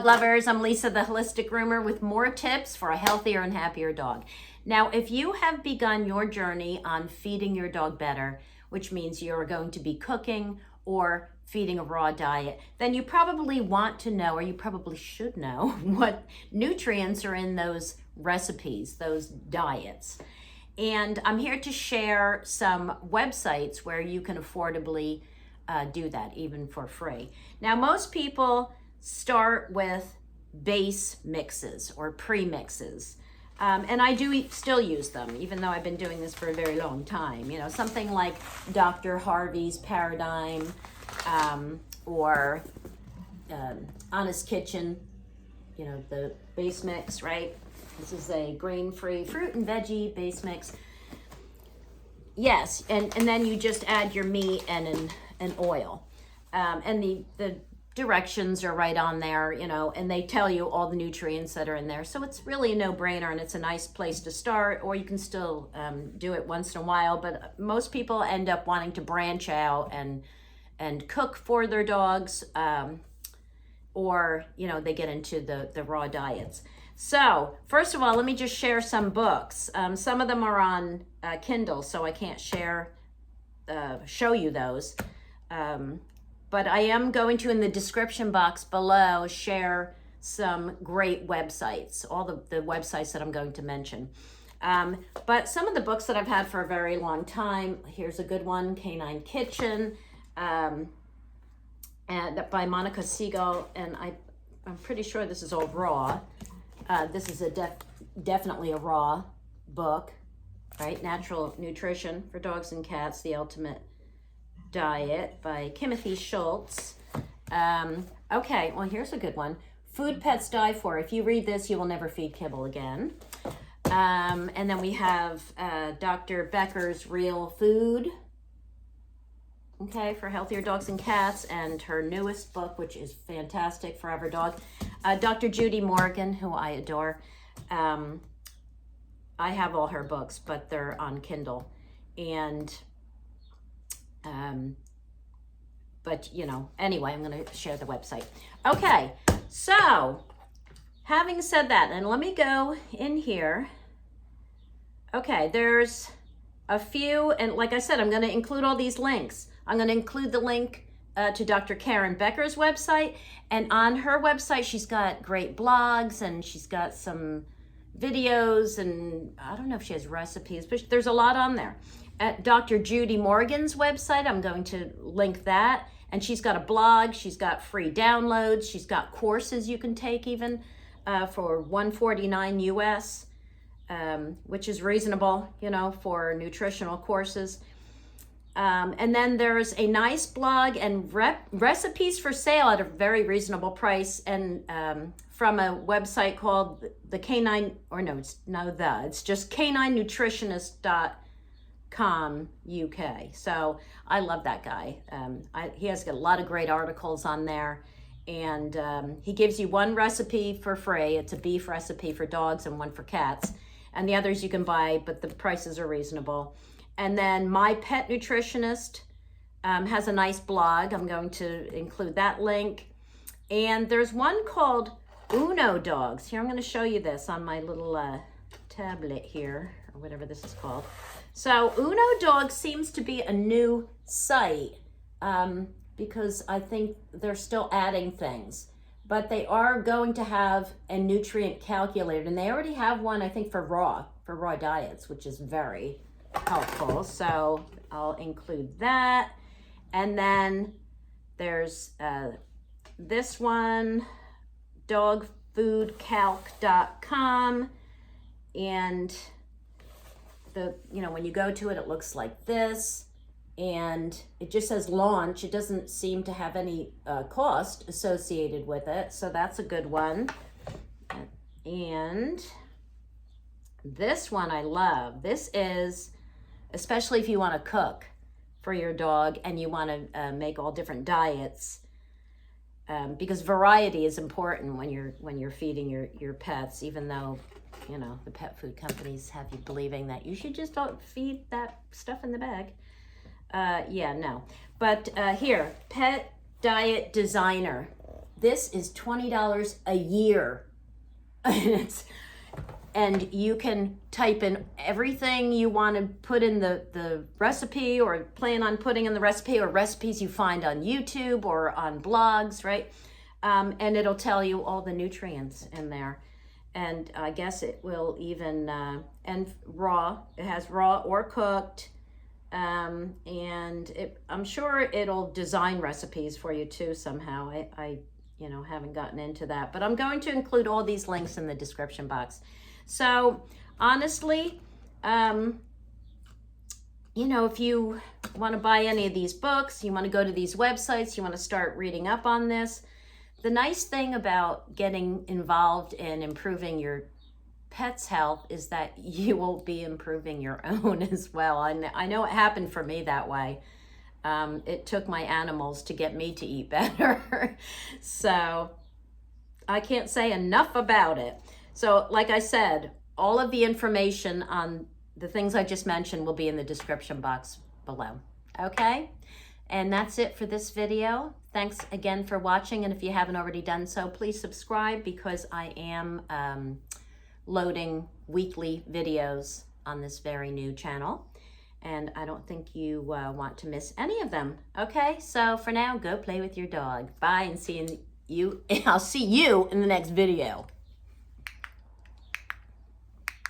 Lovers, I'm Lisa, the holistic groomer, with more tips for a healthier and happier dog. Now, if you have begun your journey on feeding your dog better, which means you're going to be cooking or feeding a raw diet, then you probably want to know, or you probably should know, what nutrients are in those recipes, those diets. And I'm here to share some websites where you can affordably do that, even for free. Now, most people start with base mixes or pre-mixes. And I do still use them, even though I've been doing this for a very long time. You know, something like Dr. Harvey's Paradigm or Honest Kitchen, you know, the base mix, right? This is a grain-free fruit and veggie base mix. Yes, and then you just add your meat and an oil. And the directions are right on there, you know, and they tell you all the nutrients that are in there. So it's really a no-brainer, and it's a nice place to start, or you can still do it once in a while. But most people end up wanting to branch out and cook for their dogs, or, you know, they get into the raw diets. So first of all, let me just share some books. Some of them are on Kindle, so I can't show you those. But I am going to, in the description box below, share some great websites, all the websites that I'm going to mention. But some of the books that I've had for a very long time, here's a good one, Canine Kitchen, and by Monica Siegel, and I'm pretty sure this is all raw. This is definitely a raw book, right? Natural Nutrition for Dogs and Cats, The Ultimate Diet by Timothy Schultz. Okay, well, here's a good one. Food Pets Die For. If you read this, you will never feed kibble again. And then we have Dr. Becker's Real Food, okay, for healthier dogs and cats, and her newest book, which is fantastic, Forever Dog. Dr. Judy Morgan, who I adore. I have all her books, but they're on Kindle. And but, you know, anyway, I'm going to share the website. Okay, so having said that, and let me go in here. Okay, there's a few, and like I said, I'm going to include all these links. I'm going to include the link to Dr. Karen Becker's website, and on her website, she's got great blogs, and she's got some videos, and I don't know if she has recipes, but there's a lot on there. At Dr. Judy Morgan's website, I'm going to link that. And she's got a blog, she's got free downloads, she's got courses you can take even for $149 US, which is reasonable, you know, for nutritional courses. And then there's a nice blog and recipes for sale at a very reasonable price, and from a website called the Canine, or no, it's just caninenutritionist.com UK. So I love that guy. He has got a lot of great articles on there, and he gives you one recipe for free. It's a beef recipe for dogs and one for cats, and the others you can buy, but the prices are reasonable. And then My Pet Nutritionist has a nice blog. I'm going to include that link. And there's one called Uno Dogs. Here, I'm going to show you this on my little tablet here, or whatever this is called. So Uno Dogs seems to be a new site because I think they're still adding things, but they are going to have a nutrient calculator, and they already have one, I think, for raw diets, which is very helpful. So I'll include that. And then there's this one, dogfoodcalc.com, and when you go to it, it looks like this, and it just says launch. It doesn't seem to have any cost associated with it, so that's a good one. And this one I love. This is, especially if you want to cook for your dog and you want to make all different diets, because variety is important when you're feeding your pets, even though, you know, the pet food companies have you believing that you should just don't feed that stuff in the bag. Yeah, no. But here, Pet Diet Designer. this is $20 a year. And you can type in everything you want to put in the recipe, or plan on putting in the recipe, or recipes you find on YouTube or on blogs, right? And it'll tell you all the nutrients in there. And I guess it will even, and raw, it has raw or cooked. And I'm sure it'll design recipes for you too somehow. I haven't gotten into that, but I'm going to include all these links in the description box. So honestly, if you want to buy any of these books, you want to go to these websites, you want to start reading up on this, the nice thing about getting involved in improving your pet's health is that you will be improving your own as well. I know it happened for me that way. It took my animals to get me to eat better. So I can't say enough about it. So like I said, all of the information on the things I just mentioned will be in the description box below. Okay? And that's it for this video. Thanks again for watching. And if you haven't already done so, please subscribe, because I am loading weekly videos on this very new channel. And I don't think you want to miss any of them. Okay? So for now, go play with your dog. Bye, and I'll see you in the next video.